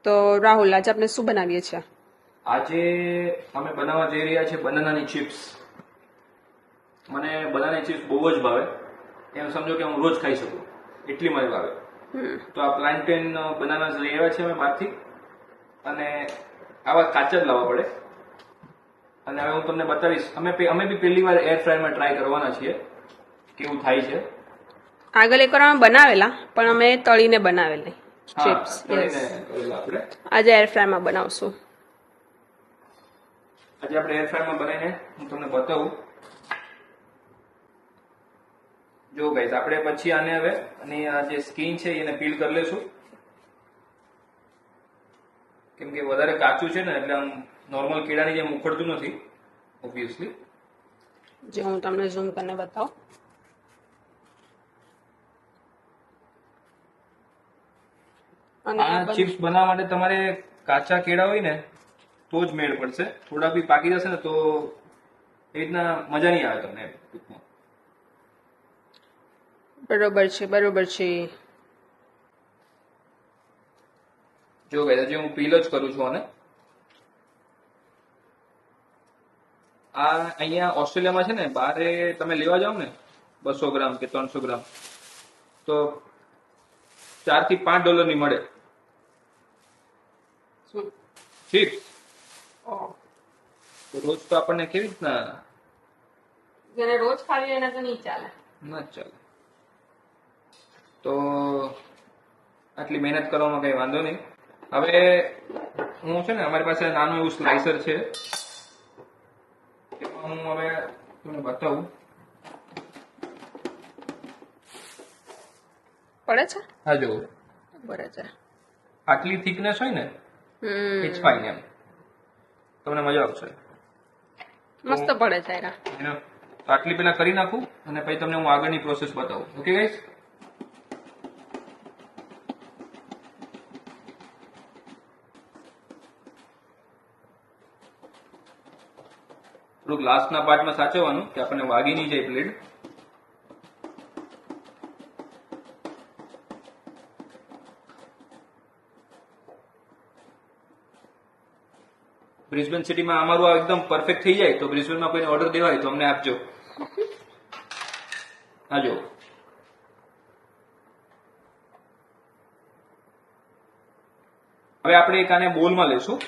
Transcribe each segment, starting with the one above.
તો રાહુલ આજે આપણે શું બનાવીએ છીએ? આજે અમે બનાવવા જઈ રહ્યા છીએ બનાનાની ચિપ્સ. મને બનાનાની ચિપ્સ બહુ જ ભાવે. એમ સમજો કે હું રોજ ખાઈ શકું એટલી મને ભાવે. તો આ પ્લાન્ટેન બનાના લઈ આવ્યા છે અમે બહારથી, અને આવા કાચા જ લાવવા પડે. અને હવે હું તમને બતાવીશ. અમે બી પહેલી વાર એર ફ્રાયરમાં ટ્રાય કરવાના છીએ કેવું થાય છે. આગળ એકવાર અમે બનાવેલા, પણ અમે તળીને બનાવેલી હા, ચિપ્સ. તળીને કરેલા આપણે. આજે એર ફ્રાયમાં બનાવશું. આજે આપણે એર ફ્રાયમાં બનાવીને હું તમને બતાવું. જો ગાઈસ, આપણે પછી આને હવે અને આ જે સ્કીન છે એને પીલ કરી લેશું, કેમ કે વધારે કાચું છે ને એટલે આમ નોર્મલ કેળાની જેમ ઉખડતું નથી ઓબ્વિયસલી. જે હું તમને ઝૂમ કરીને બતાવું. અને આ ચિપ્સ બનાવવા માટે તમારે કાચા કેળા હોય ને તો જ મેળ પડશે. થોડા બી પાકી જશે ને તો એ રીતના મજા નહીં આવે તમને ટૂંકમાં. બરોબર છે, બરોબર છે. જો ગાઈસ, હજી હું પીલ જ કરું છું આને. આ અહીંયા ઓસ્ટ્રેલિયામાં છે ને, બારે તમે લેવા જાઓ ને 200 ગ્રામ કે 300 ગ્રામ તો $4 થી $5 ની મળે શું? ચિપ્સ. ઓહ, તો રોજ તો આપણને કેવી રીતના જેને રોજ ખાવી એને તો નહીં ચાલે. ના જ ચાલે. તો આટલી મહેનત કરવામાં કઈ વાંધો નહીં. હવે હું છે ને, અમારી પાસે નાનું એવું સ્લાઇસર છે, એમાં હું હવે તમને બતાવું. પડે છે? હા, જો પડે છે. આટલી થિકનેસ હોય ને ઇટ્સ ફાઇન. એમ તમને મજા આવશે. મસ્ત પડે છે એના. તો આટલી પેલા કરી નાખું અને પછી તમને હું આગળની પ્રોસેસ બતાવું. Okay guys? થોડુંક લાસ્ટના પાર્ટમાં સાચવવાનું કે આપણને વાગી નહીં જાય બ્લેડ. બ્રિસ્બેન સિટીમાં અમારું આ એકદમ પરફેક્ટ થઈ જાય તો બ્રિસ્બેનમાં કોઈને ઓર્ડર દેવા હોય તો અમને આપજો. હા, જો હવે આપણે એક આને બોલમાં લેશું.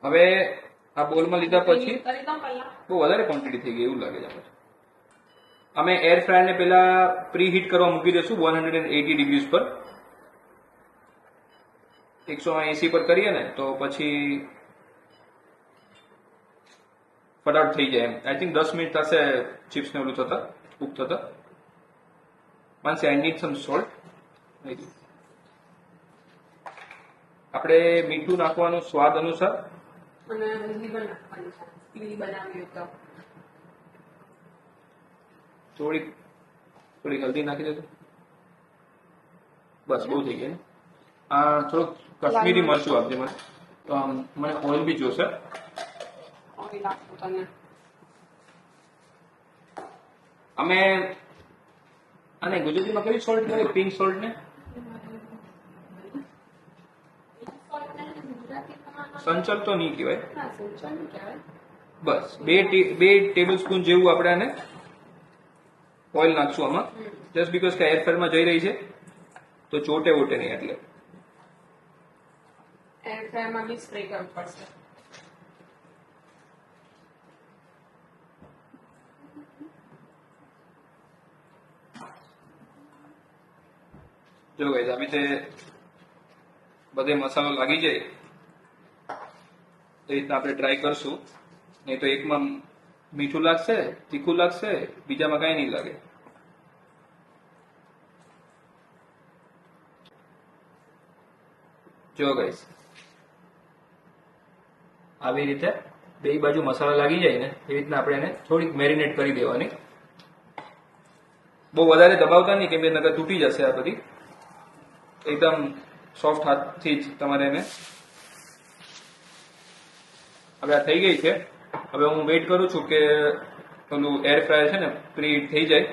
હવે આ બોલમાં લીધા પછી બહુ વધારે ક્વોન્ટિટી થઈ ગઈ એવું લાગે છે આપણે. અમે એર ફ્રાયરને પેલા પ્રી હીટ કરવા મૂકી દઈશું 180 ડિગ્રીઝ પર. 180 પર કરીએ ને તો પછી ફટાફટ થઈ જાય. એમ આઈ થિંક 10 મિનિટ થશે ચિપ્સ ને ઓલું થતા, કુક થતા. માનસી, આઈ નીડ સમ સોલ્ટ. આપણે મીઠું નાખવાનું સ્વાદ અનુસાર. અને હલ્દી પણ નાખવાની છે. પીળી બનાવી હોય તો થોડીક હલ્દી નાખી દેજો. બસ, બહુ થઈ ગયા. આ થોડુંક કશ્મીરી મરચું આપજે મને. તો આમ મને ઓઇલ બી જોશે. ઓઈલ આપું તને. અમે આને ગુજરાતીમાં કઈ સોલ્ટ કહેવાય? પિંક સોલ્ટ ને સંચલ તો નહીં કહેવાય. બસ બે ટેબલ સ્પૂન જેવું આપણે આને ઓઇલ નાખશું આમાં. જસ્ટ બીકોઝ કે એર ફ્રાયરમાં જઈ રહી છે તો ચોટે વોટે નહીં એટલે. એર ફ્રાયરમાં બી સ્પ્રે કરવું પડશે. જો ગાઈસ, આવી રીતે બધે મસાલો લાગી જાય એ રીતના આપણે ટ્રાય કરશું. નહીં તો એકમાં મીઠું લાગશે, તીખું લાગશે, બીજામાં કઈ નહીં લાગે. જો ગાઈસ, આવી રીતે બે બાજુ મસાલા લાગી જાય ને એ રીતના આપણે એને થોડીક મેરિનેટ કરી દેવાની. બહુ વધારે દબાવતા નહીં, કેમ કે નકર તૂટી જશે આ બધી. એકદમ સોફ્ટ હાથથી જ તમારે એને. હવે આ થઈ ગઈ છે. હવે હું વેઇટ કરું છું કે પેલું એર ફ્રાયર છે ને પ્રીહીટ થઈ જાય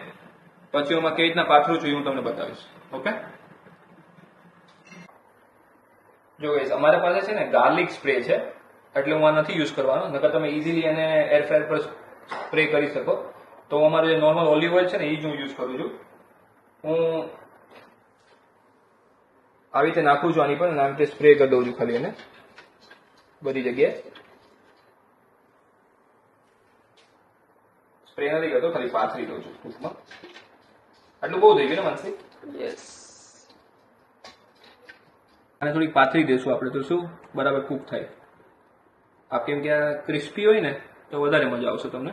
પછી એમાં કેવી રીતના પાથરું છું એ હું તમને બતાવીશ. ઓકે, જો ગાઈસ અમારા પાસે છે ને ગાર્લિક સ્પ્રે છે એટલે હું આ નથી યુઝ કરવાનો, નકર તમે ઇઝીલી એને એર ફ્રાયર પર સ્પ્રે કરી શકો. તો અમારો જે નોર્મલ ઓલિવ ઓઇલ છે ને એ જ હું યુઝ કરું છું. હું આવી રીતે નાખું છું આની પર અને આવી રીતે સ્પ્રે કરી દઉં છું ખાલી એને બધી જગ્યાએ. સ્પ્રે નથી કરતો, ખાલી પાથરી દઉં છું ટૂંકમાં. આટલું બહુ થઈ ગયું ને માનસી? યસ. અને થોડીક પાથરી દઈશું આપણે તો શું બરાબર કૂક થાય. આપ કેમ કે આ ક્રિસ્પી હોય ને તો વધારે મજા આવશે તમને.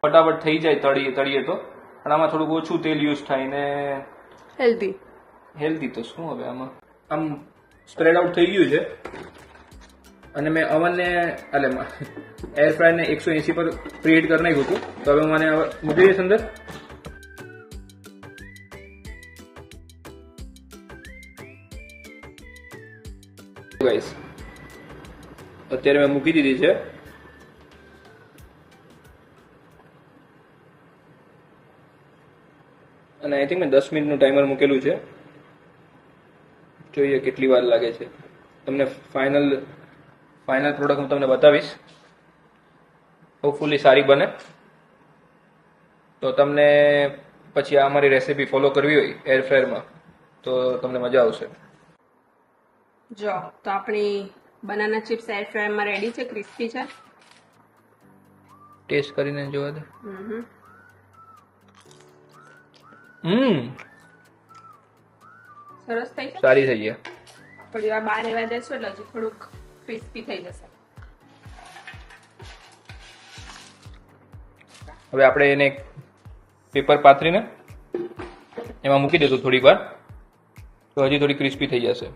ફટાફટ થઈ જાય તળીએ તો, પણ આમાં થોડુંક ઓછું તેલ યુઝ થાય ને હેલ્ધી તો શું હવે આમાં આમ સ્પ્રેડ આઉટ થઈ ગયું છે. અને મેં અવનને એટલે એર ફ્રાયરને 180 પર પ્રીહીટ કરી નાખ્યું હતું. તો હવે મને મૂકી દઈશ અંદર. ગાઈસ અત્યારે મેં મૂકી દીધી છે અને આઈ થિંક મેં 10 મિનિટનું ટાઈમર મૂકેલું છે. જોઈએ કેટલી વાર લાગે છે. તમને ફાઇનલ પ્રોડક્ટ હું તમને બતાવીશ. હોપફુલી સારી બને તો તમને પછી આ અમારી રેસીપી ફોલો કરવી હોય એર ફ્રાયરમાં તો તમને મજા આવશે. જો તો આપણી બનાના ચિપ્સ એર ફ્રાયરમાં રેડી છે, ક્રિસ્પી છે. ટેસ્ટ કરીને જોવા દે. સરસ થઈ છે. સારી થઈ ગયા. થોડી વાર બહાર રહેવા દેશો એટલે હજી થોડુંક ક્રિસ્પી થઈ જશે. હવે આપણે એને પેપર પાથરીને એમાં મૂકી દઈશું થોડીક વાર તો હજી થોડી ક્રિસ્પી થઈ જશે.